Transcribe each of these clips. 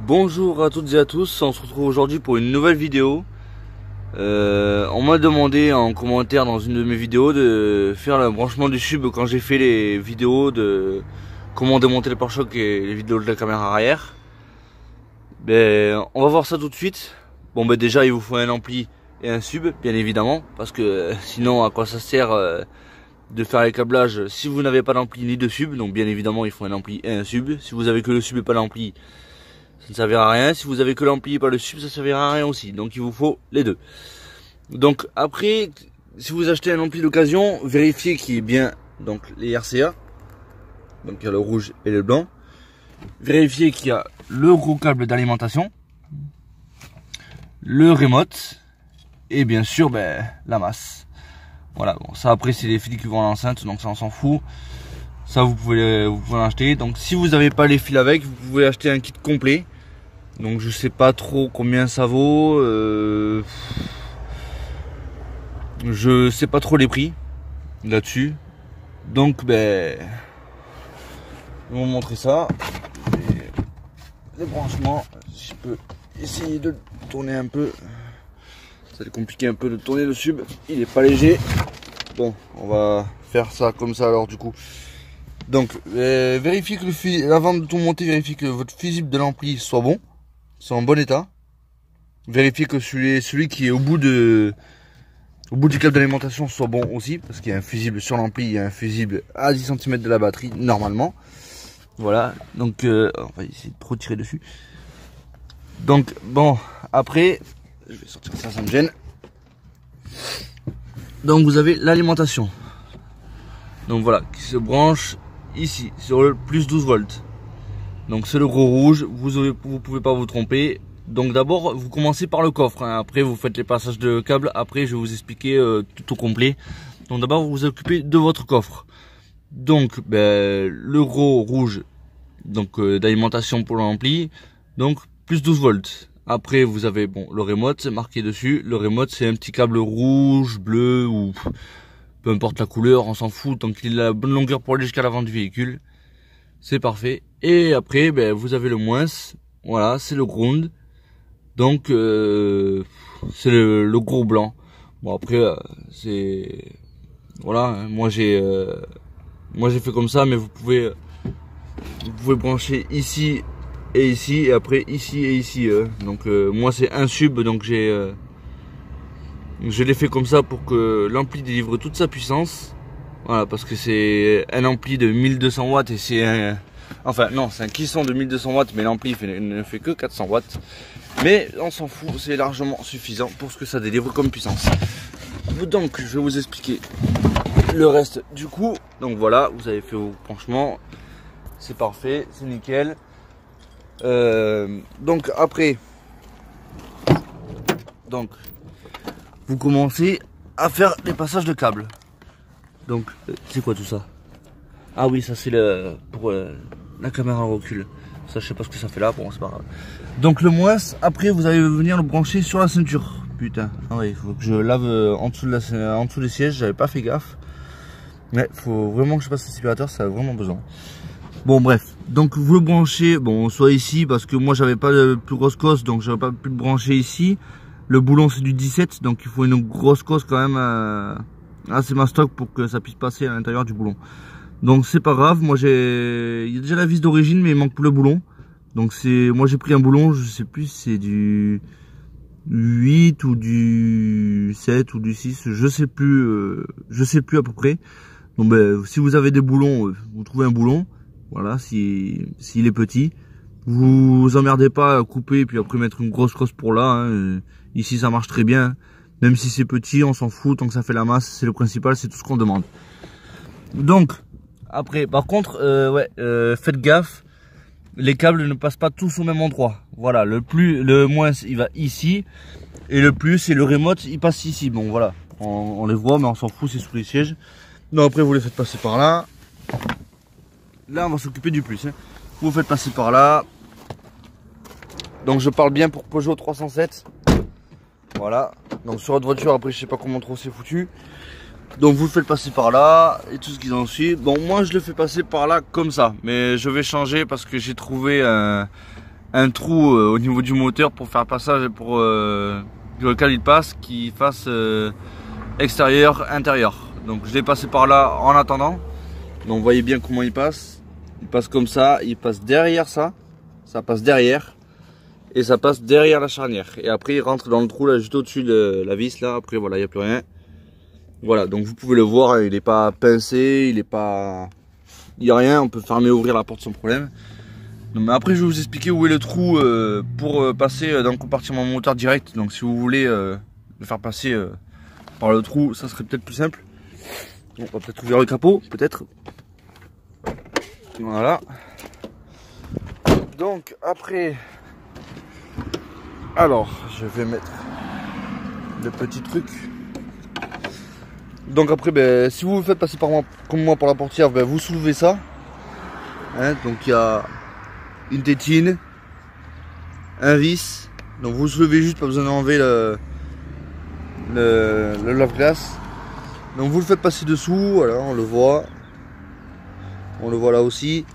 Bonjour à toutes et à tous, on se retrouve aujourd'hui pour une nouvelle vidéo. On m'a demandé en commentaire dans une de mes vidéos de faire le branchement du sub quand j'ai fait les vidéos de comment démonter le pare-choc et les vidéos de la caméra arrière. On va voir ça tout de suite. Déjà il vous faut un ampli et un sub bien évidemment, parce que sinon à quoi ça sert de faire les câblages si vous n'avez pas d'ampli ni de sub. Donc bien évidemment il faut un ampli et un sub. Si vous avez que le sub et pas l'ampli, ça ne servira à rien. Si vous avez que l'ampli et pas le sub, ça servira à rien aussi. Donc il vous faut les deux. Donc après, si vous achetez un ampli d'occasion, vérifiez qu'il y ait bien donc les RCA. Donc il y a le rouge et le blanc. Vérifiez qu'il y a le gros câble d'alimentation, le remote et bien sûr la masse. Voilà, bon ça après c'est les fils qui vont à l'enceinte, donc ça on s'en fout. Ça vous pouvez l'acheter. Donc si vous n'avez pas les fils avec, vous pouvez acheter un kit complet. Donc je sais pas trop combien ça vaut. Je sais pas trop les prix là-dessus. Donc je vais vous montrer ça. Les branchements, si je peux essayer de tourner un peu. Ça va être compliqué un peu de tourner le sub. Il est pas léger. Bon, on va faire ça comme ça alors du coup. Donc vérifiez que avant de tout monter, vérifiez que votre fusible de l'ampli soit bon. C'est en bon état. Vérifiez que celui qui est au bout du câble d'alimentation soit bon aussi, parce qu'il y a un fusible sur l'ampli, il y a un fusible à 10 cm de la batterie normalement. Voilà, donc on va essayer de trop tirer dessus. Donc bon, après, je vais sortir ça, ça me gêne. Donc vous avez l'alimentation. Donc voilà, qui se branche ici sur le plus 12 volts. Donc c'est le gros rouge, vous pouvez pas vous tromper. Donc d'abord vous commencez par le coffre, hein. Après vous faites les passages de câbles, après je vais vous expliquer tout au complet. Donc d'abord vous vous occupez de votre coffre. Donc le gros rouge, donc d'alimentation pour l'ampli, donc plus 12 volts. Après vous avez le remote, c'est marqué dessus. Le remote c'est un petit câble rouge, bleu ou peu importe la couleur, on s'en fout, tant qu'il a la bonne longueur pour aller jusqu'à l'avant du véhicule. C'est parfait. Et après, vous avez le moins. Voilà, c'est le ground. Donc, c'est le gros blanc. Bon, après, c'est... Voilà, hein, moi j'ai fait comme ça, mais vous pouvez brancher ici et ici, et après ici et ici. Donc, moi c'est un sub, donc je l'ai fait comme ça pour que l'ampli délivre toute sa puissance. Voilà, parce que c'est un ampli de 1200 watts et c'est un... Enfin non, c'est un caisson de 1200 watts, mais l'ampli ne fait que 400 watts. Mais on s'en fout, c'est largement suffisant pour ce que ça délivre comme puissance. Donc je vais vous expliquer le reste du coup. Donc voilà, vous avez fait vos branchements. C'est parfait, c'est nickel. Donc après... Donc vous commencez à faire les passages de câbles. Donc, c'est quoi tout ça? Ah oui, ça c'est pour la caméra recul. Ça, je sais pas ce que ça fait là, bon, c'est pas grave. Donc le moins, après vous allez venir le brancher sur la ceinture. Putain, ah oui, il faut que je lave en dessous des sièges, j'avais pas fait gaffe. Mais faut vraiment que je passe l'aspirateur, ça a vraiment besoin. Bon bref, donc vous le branchez, soit ici, parce que moi j'avais pas de plus grosse cosse, donc j'avais pas pu le brancher ici. Le boulon c'est du 17, donc il faut une grosse cosse quand même assez mastoc pour que ça puisse passer à l'intérieur du boulon. Donc c'est pas grave, il y a déjà la vis d'origine, mais il manque le boulon. Donc moi j'ai pris un boulon, je sais plus si c'est du 8 ou du 7 ou du 6, je sais plus à peu près. Donc si vous avez des boulons, vous trouvez un boulon, voilà, s'il est petit. Vous emmerdez pas à couper et puis après mettre une grosse crosse pour là, hein. Ici ça marche très bien. Même si c'est petit, on s'en fout, tant que ça fait la masse, c'est le principal, c'est tout ce qu'on demande. Donc, après, par contre, faites gaffe, les câbles ne passent pas tous au même endroit. Voilà, le moins, il va ici, et le plus, et le remote, il passe ici. Bon, voilà, on les voit, mais on s'en fout, c'est sous les sièges. Donc après, vous les faites passer par là. Là, on va s'occuper du plus, hein. Vous faites passer par là. Donc, je parle bien pour Peugeot 307. Voilà, donc sur votre voiture, après je sais pas comment trop c'est foutu. Donc vous le faites passer par là et tout ce qui en suit. Bon, moi je le fais passer par là comme ça, mais je vais changer parce que j'ai trouvé un trou au niveau du moteur pour faire passage, pour que le câble il passe, qu'il fasse extérieur, intérieur. Donc je l'ai passé par là en attendant. Donc vous voyez bien comment il passe. Il passe comme ça, il passe derrière ça passe derrière. Et ça passe derrière la charnière. Et après il rentre dans le trou là, juste au-dessus de la vis là. Après voilà, il n'y a plus rien. Voilà, donc vous pouvez le voir, il n'est pas pincé, il n'y a rien, on peut fermer et ouvrir la porte sans problème. Donc, mais après je vais vous expliquer où est le trou pour passer dans le compartiment moteur direct. Donc si vous voulez le faire passer par le trou, ça serait peut-être plus simple. On va peut-être ouvrir le capot, peut-être. Voilà. Donc après, alors je vais mettre le petit truc. Donc après, ben, si vous le faites passer par moi, comme moi, par la portière, ben, vous soulevez ça. Hein, donc il y a une tétine, un vis. Donc vous soulevez juste, pas besoin d'enlever le lave-glace. Donc vous le faites passer dessous, voilà, on le voit. On le voit là aussi.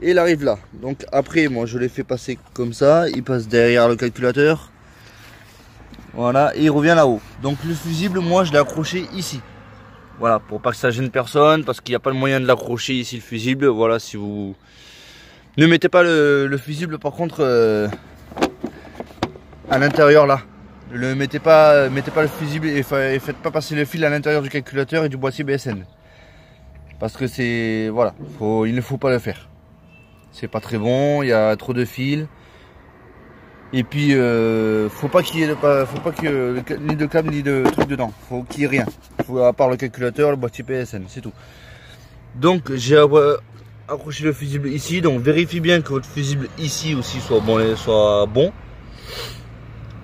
Et il arrive là. Donc après, moi je l'ai fait passer comme ça. Il passe derrière le calculateur. Voilà, et il revient là-haut. Donc le fusible, moi je l'ai accroché ici. Voilà, pour pas que ça gêne personne, parce qu'il n'y a pas le moyen de l'accrocher ici le fusible. Voilà, si vous ne mettez pas le fusible par contre à l'intérieur là. Ne mettez pas le fusible et faites pas passer le fil à l'intérieur du calculateur et du boîtier BSN. Parce que c'est, voilà, il ne faut pas le faire. C'est pas très bon, il y a trop de fils. Et puis faut pas qu'il y ait ni de câble ni de truc dedans. Faut qu'il y ait rien. Faut, à part le calculateur, le boîtier PSN, c'est tout. Donc j'ai accroché le fusible ici. Donc vérifiez bien que votre fusible ici aussi soit bon.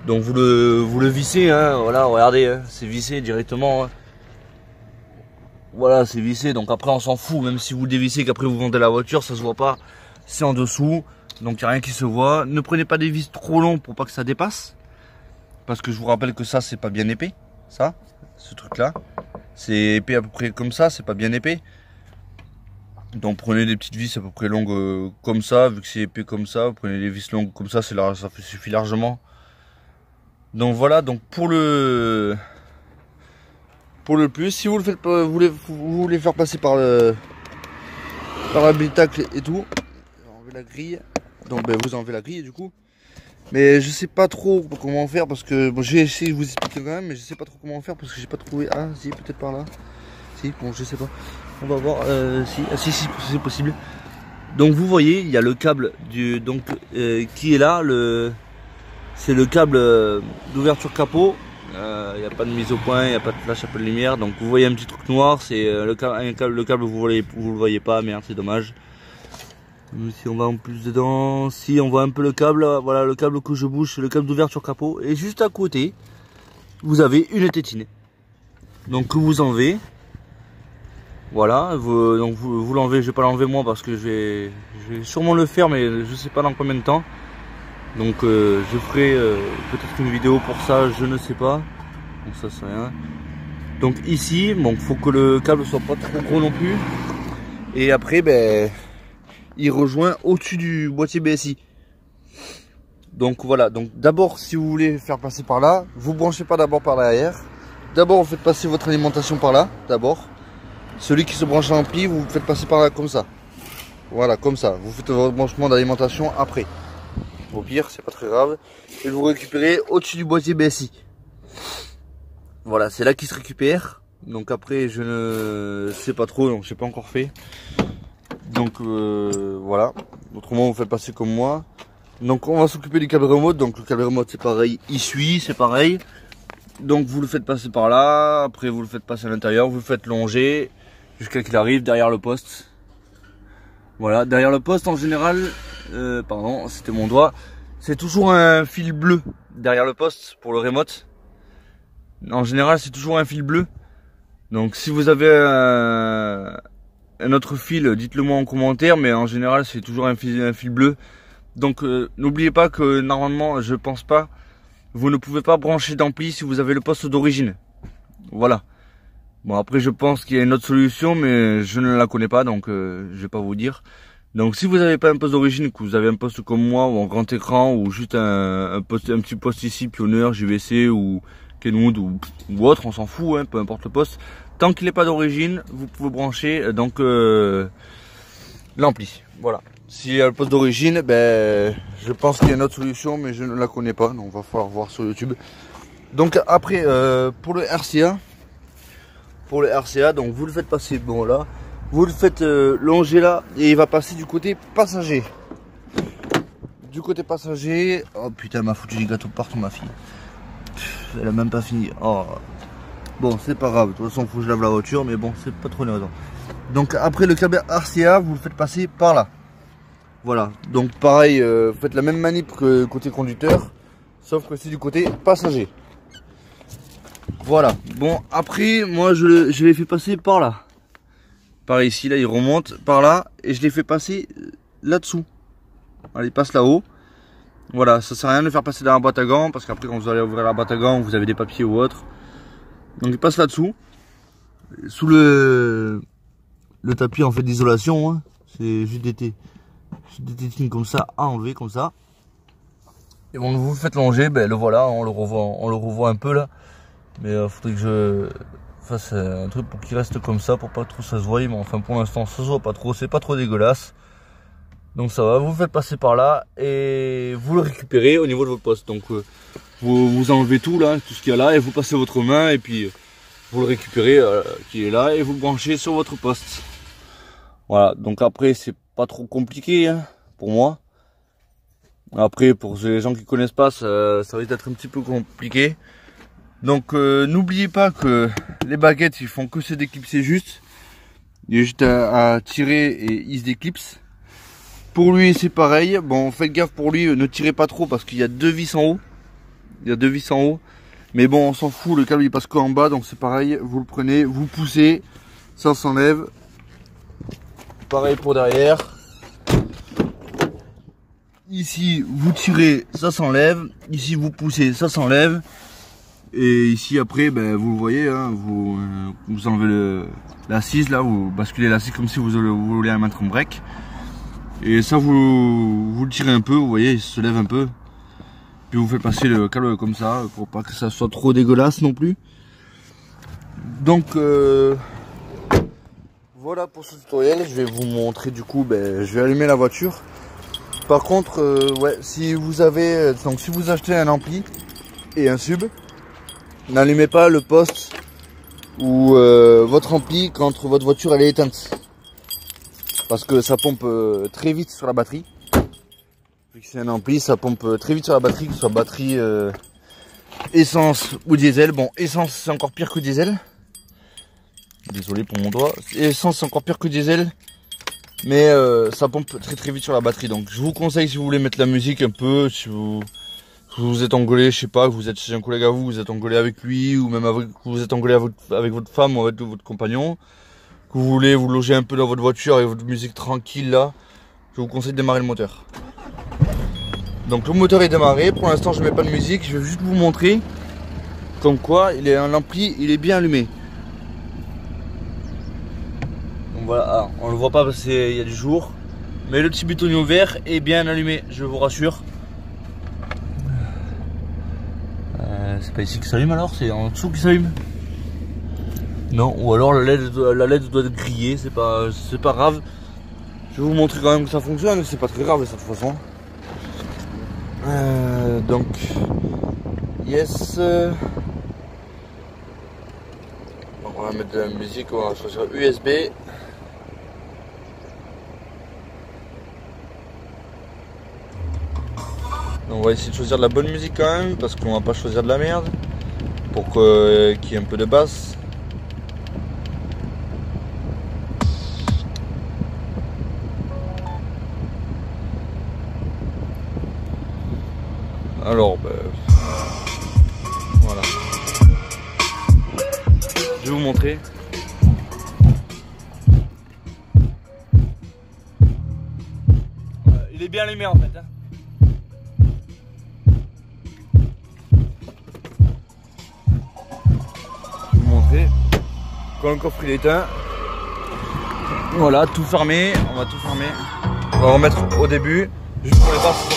Donc vous le vissez, hein, voilà, regardez, hein, c'est vissé directement. Hein. Voilà, c'est vissé. Donc après on s'en fout, même si vous le dévissez qu'après vous vendez la voiture, ça se voit pas. C'est en dessous. Donc il n'y a rien qui se voit. Ne prenez pas des vis trop longs pour pas que ça dépasse. Parce que je vous rappelle que ça, c'est pas bien épais. Ça, ce truc là. C'est épais à peu près comme ça, c'est pas bien épais. Donc prenez des petites vis à peu près longues comme ça. Vu que c'est épais comme ça, vous prenez des vis longues comme ça, ça suffit largement. Donc voilà, donc pour le plus, si vous le faites pas, vous voulez faire passer par l'habitacle et tout, enlever la grille. Donc ben, vous enlevez la grille du coup. Mais je sais pas trop comment faire parce que bon, j'ai essayé de vous expliquer quand même, mais je sais pas trop comment faire parce que j'ai pas trouvé. Ah si, peut-être par là. Si, bon, je sais pas. On va voir. Si c'est possible. Donc vous voyez, il y a le câble qui est là. C'est le câble d'ouverture capot. Il n'y a pas de mise au point, il n'y a pas de flash, un peu de lumière. Donc vous voyez un petit truc noir, c'est le câble vous le voyez pas, merde, c'est dommage. Si on va en plus dedans, si on voit un peu le câble, voilà le câble que je bouge, c'est le câble d'ouverture capot. Et juste à côté, vous avez une tétine. Donc que vous enlevez. Voilà, donc vous l'enlevez, je vais pas l'enlever moi parce que je vais sûrement le faire, mais je sais pas dans combien de temps. Donc je ferai peut-être une vidéo pour ça, je ne sais pas. Donc ça c'est rien. Donc ici, bon, faut que le câble soit pas trop gros non plus. Et après, ben, il rejoint au-dessus du boîtier BSI. Donc voilà, donc d'abord si vous voulez faire passer par là, vous branchez pas d'abord par l'arrière. D'abord vous faites passer votre alimentation par là, d'abord. Celui qui se branche en pli, vous faites passer par là comme ça. Voilà, comme ça. Vous faites votre branchement d'alimentation après. Au pire, c'est pas très grave. Et vous récupérez au-dessus du boîtier BSI. Voilà, c'est là qu'il se récupère. Donc après, je ne sais pas trop, donc je n'ai pas encore fait. Donc voilà. Autrement, vous faites passer comme moi. Donc on va s'occuper du câble remote. Donc le câble remote, c'est pareil. Il suit, c'est pareil. Donc vous le faites passer par là. Après, vous le faites passer à l'intérieur. Vous le faites longer jusqu'à qu'il arrive derrière le poste. Voilà, derrière le poste en général, pardon, c'était mon doigt, c'est toujours un fil bleu derrière le poste pour le remote. En général, c'est toujours un fil bleu. Donc si vous avez un autre fil, dites-le moi en commentaire, mais en général, c'est toujours un fil bleu. Donc n'oubliez pas que normalement, je pense pas, vous ne pouvez pas brancher d'ampli si vous avez le poste d'origine. Voilà. Bon après je pense qu'il y a une autre solution mais je ne la connais pas donc je vais pas vous dire. Donc si vous n'avez pas un poste d'origine, que vous avez un poste comme moi ou en grand écran ou juste un petit poste ici, Pioneer, JVC ou Kenwood ou autre, on s'en fout, hein, peu importe le poste. Tant qu'il n'est pas d'origine, vous pouvez brancher donc l'ampli. Voilà. S'il y a le poste d'origine, ben je pense qu'il y a une autre solution, mais je ne la connais pas, donc va falloir voir sur YouTube. Donc après pour le RCA, donc vous le faites passer bon là. Vous le faites longer là et il va passer du côté passager. Du côté passager. Oh putain, elle m'a foutu des gâteaux partout, ma fille. Elle a même pas fini. Oh. Bon, c'est pas grave. De toute façon, faut que je lave la voiture, mais bon, c'est pas trop énervant. Donc après le câble RCA, vous le faites passer par là. Voilà. Donc pareil, vous faites la même manip que côté conducteur, sauf que c'est du côté passager. Voilà. Bon, après, moi, je l'ai fait passer par là. Par ici, là, il remonte par là et je l'ai fait passer là-dessous. Allez, il passe là-haut. Voilà, ça sert à rien de le faire passer dans la boîte à gants parce qu'après, quand vous allez ouvrir la boîte à gants, vous avez des papiers ou autre. Donc, il passe là-dessous, sous le tapis en fait d'isolation. Hein. C'est juste des tétines comme ça à enlever comme ça. Et bon, vous le faites longer, ben le voilà, on le revoit un peu là. Mais faudrait que je fasse un truc pour qu'il reste comme ça, pour pas trop ça se voie, mais enfin pour l'instant ça se voit pas trop, c'est pas trop dégueulasse. Donc ça va, vous le faites passer par là et vous le récupérez au niveau de votre poste. Donc vous enlevez tout là, tout ce qu'il y a là et vous passez votre main et puis vous le récupérez qui est là et vous le branchez sur votre poste. Voilà, donc après c'est pas trop compliqué hein, pour moi. Après pour les gens qui connaissent pas, ça risque d'être un petit peu compliqué. Donc n'oubliez pas que les baguettes ils font que se déclipser juste. Il y a juste à tirer et ils se déclipsent. Pour lui c'est pareil. Bon faites gaffe pour lui, ne tirez pas trop parce qu'il y a deux vis en haut. Il y a deux vis en haut. Mais bon on s'en fout, le câble il passe qu'en bas donc c'est pareil. Vous le prenez, vous poussez, ça s'enlève. Pareil pour derrière. Ici vous tirez, ça s'enlève. Ici vous poussez, ça s'enlève. Et ici après, ben, vous le voyez, hein, vous enlevez l'assise là, vous basculez l'assise comme si vous vouliez mettre en break. Et ça vous le tirez un peu, vous voyez, il se lève un peu. Puis vous faites passer le câble comme ça, pour pas que ça soit trop dégueulasse non plus. Donc voilà pour ce tutoriel, je vais vous montrer du coup, ben, je vais allumer la voiture. Par contre, ouais, si vous avez, donc si vous achetez un ampli et un sub, n'allumez pas le poste ou votre ampli quand votre voiture elle est éteinte. Parce que ça pompe très vite sur la batterie. Vu que c'est un ampli, ça pompe très vite sur la batterie, que ce soit batterie essence ou diesel. Bon, essence c'est encore pire que diesel. Désolé pour mon doigt. Essence c'est encore pire que diesel. Mais ça pompe très vite sur la batterie. Donc je vous conseille si vous voulez mettre la musique un peu, si vous êtes engueulé, je sais pas, que vous êtes chez un collègue à vous, vous êtes engueulé avec lui, ou même vous êtes engueulé avec votre femme ou avec votre compagnon, que vous voulez vous loger un peu dans votre voiture avec votre musique tranquille là, je vous conseille de démarrer le moteur. Donc le moteur est démarré, pour l'instant je mets pas de musique, je vais juste vous montrer comme quoi l'ampli il est bien allumé. Donc voilà, on le voit pas parce qu'il y a du jour, mais le petit bouton vert est bien allumé, je vous rassure. C'est pas ici que ça s'allume alors, c'est en dessous qui s'allume. Non, ou alors la LED doit être grillée, c'est pas grave. Je vais vous montrer quand même que ça fonctionne, c'est pas très grave de toute façon. Donc, yes. On va mettre de la musique, on va choisir USB. On va essayer de choisir de la bonne musique quand même, parce qu'on va pas choisir de la merde, pour qu'il y ait un peu de basse. Alors, ben, voilà. Je vais vous montrer. Il est bien allumé en fait. Hein. Quand le coffre il est éteint, voilà, tout fermé, on va tout fermer. On va remettre au début, juste pour les basses.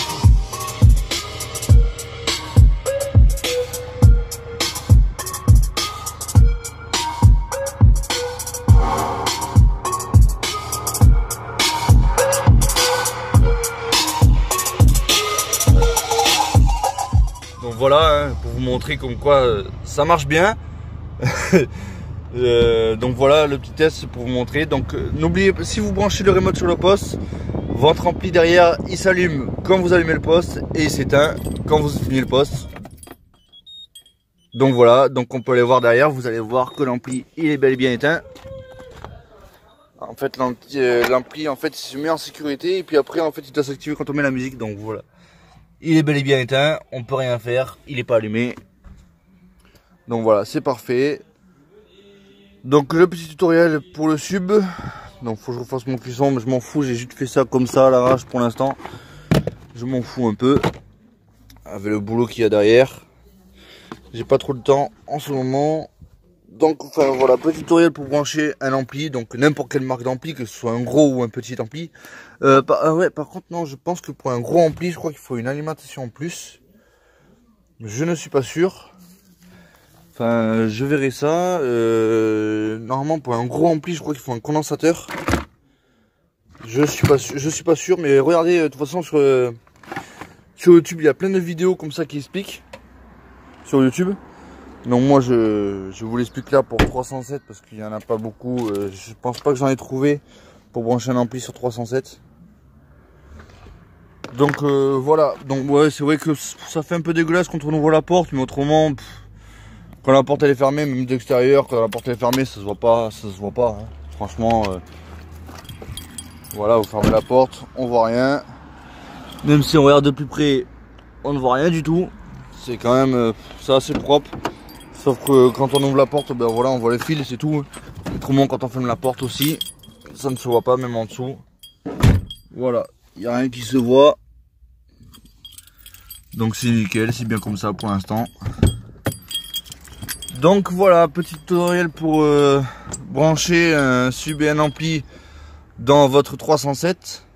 Donc voilà, hein, pour vous montrer comme quoi ça marche bien. Donc voilà le petit test pour vous montrer. Donc n'oubliez pas, si vous branchez le remote sur le poste, votre ampli derrière il s'allume quand vous allumez le poste et il s'éteint quand vous finissez le poste. Donc voilà, donc on peut aller voir derrière, vous allez voir que l'ampli il est bel et bien éteint. En fait l'ampli en fait il se met en sécurité et puis après en fait il doit s'activer quand on met la musique. Donc voilà, il est bel et bien éteint, on peut rien faire, il est pas allumé. Donc voilà, c'est parfait. Donc le petit tutoriel pour le sub. Donc faut que je refasse mon cuisson, mais je m'en fous, j'ai juste fait ça comme ça à l'arrache pour l'instant. Je m'en fous un peu avec le boulot qu'il y a derrière. J'ai pas trop de temps en ce moment. Donc enfin voilà, petit tutoriel pour brancher un ampli, donc n'importe quelle marque d'ampli, que ce soit un gros ou un petit ampli. Par contre non, je pense que pour un gros ampli, je crois qu'il faut une alimentation en plus. Je ne suis pas sûr. Enfin, je verrai ça. Normalement, pour un gros ampli, je crois qu'il faut un condensateur. Je suis pas sûr, mais regardez, de toute façon, sur YouTube, il y a plein de vidéos comme ça qui expliquent. Sur YouTube. Donc moi, je vous l'explique là pour 307 parce qu'il n'y en a pas beaucoup. Je pense pas que j'en ai trouvé pour brancher un ampli sur 307. Donc voilà. Donc ouais, c'est vrai que ça fait un peu dégueulasse quand on ouvre la porte, mais autrement... Quand la porte elle est fermée, même d'extérieur, quand la porte elle est fermée, ça se voit pas, hein. Franchement, voilà, vous fermez la porte, on voit rien. Même si on regarde de plus près, on ne voit rien du tout. C'est quand même, c'est assez propre. Sauf que quand on ouvre la porte, ben voilà, on voit les fils, c'est tout. Autrement, quand on ferme la porte aussi, ça ne se voit pas, même en dessous. Voilà, il n'y a rien qui se voit. Donc c'est nickel, c'est bien comme ça pour l'instant. Donc voilà, petit tutoriel pour brancher un sub et un ampli dans votre 307.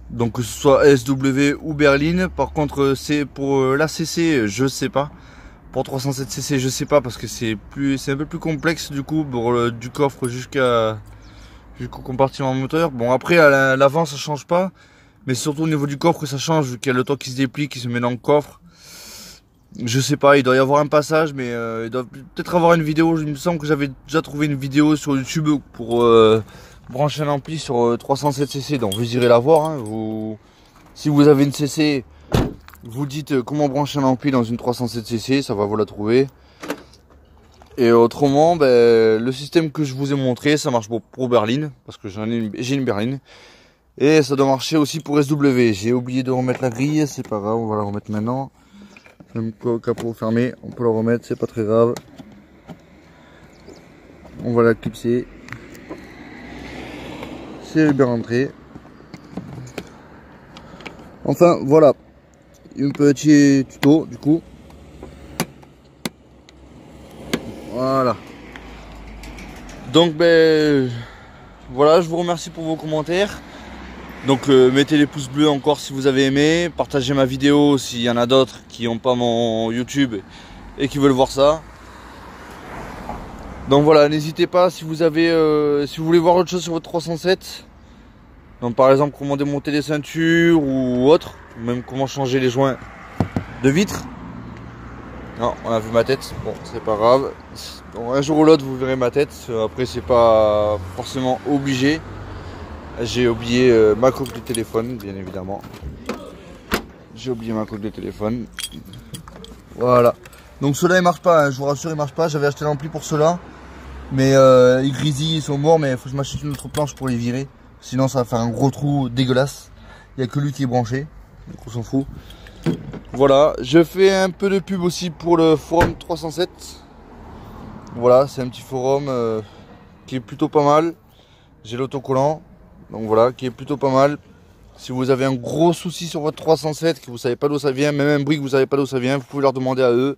Donc que ce soit SW ou berline. Par contre c'est pour l'ACC, je sais pas. Pour 307cc je sais pas parce que c'est un peu plus complexe du coup pour du coffre jusqu'au compartiment moteur. Bon après à l'avant ça change pas. Mais surtout au niveau du coffre ça change vu qu'il y a le toit qui se déplie, qui se met dans le coffre. Je sais pas, il doit y avoir un passage, mais il doit peut-être avoir une vidéo. Il me semble que j'avais déjà trouvé une vidéo sur YouTube pour brancher un ampli sur 307cc. Donc vous irez la voir. Hein. Si vous avez une CC, vous dites comment brancher un ampli dans une 307cc, ça va vous la trouver. Et autrement, ben, le système que je vous ai montré, ça marche pour berline, parce que j'ai une berline. Et ça doit marcher aussi pour SW. J'ai oublié de remettre la grille, c'est pas grave, on va la remettre maintenant. Même capot fermé, on peut le remettre, c'est pas très grave. On va la clipser. C'est bien rentré. Enfin voilà, un petit tuto du coup. Voilà. Donc ben voilà, je vous remercie pour vos commentaires. Donc mettez les pouces bleus encore si vous avez aimé, partagez ma vidéo s'il y en a d'autres qui n'ont pas mon YouTube et qui veulent voir ça. Donc voilà, n'hésitez pas si vous avez, si vous voulez voir autre chose sur votre 307. Donc par exemple comment démonter les ceintures ou autre, même comment changer les joints de vitre. Non, on a vu ma tête, bon c'est pas grave. Donc, un jour ou l'autre vous verrez ma tête, après c'est pas forcément obligé. J'ai oublié ma coque de téléphone, bien évidemment. J'ai oublié ma coque de téléphone. Voilà. Donc ceux-là ils marchent pas, hein, je vous rassure, ils marchent pas. J'avais acheté l'ampli pour ceux-là. Mais ils grisillent, ils sont morts, mais il faut que je m'achète une autre planche pour les virer. Sinon ça va faire un gros trou dégueulasse. Il n'y a que lui qui est branché. Donc on s'en fout. Voilà, je fais un peu de pub aussi pour le forum 307. Voilà, c'est un petit forum qui est plutôt pas mal. J'ai l'autocollant. Donc voilà, qui est plutôt pas mal. Si vous avez un gros souci sur votre 307, que vous savez pas d'où ça vient, même un bruit que vous savez pas d'où ça vient, vous pouvez leur demander à eux.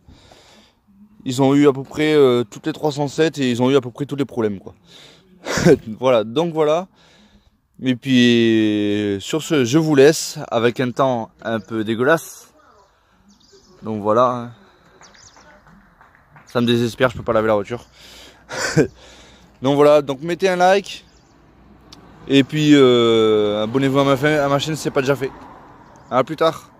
Ils ont eu à peu près toutes les 307 et ils ont eu à peu près tous les problèmes quoi. Voilà, donc voilà. Et puis sur ce, je vous laisse avec un temps un peu dégueulasse. Donc voilà. Ça me désespère, je peux pas laver la voiture. Donc voilà, donc mettez un like. Et puis abonnez-vous à ma chaîne si c'est pas déjà fait. À plus tard.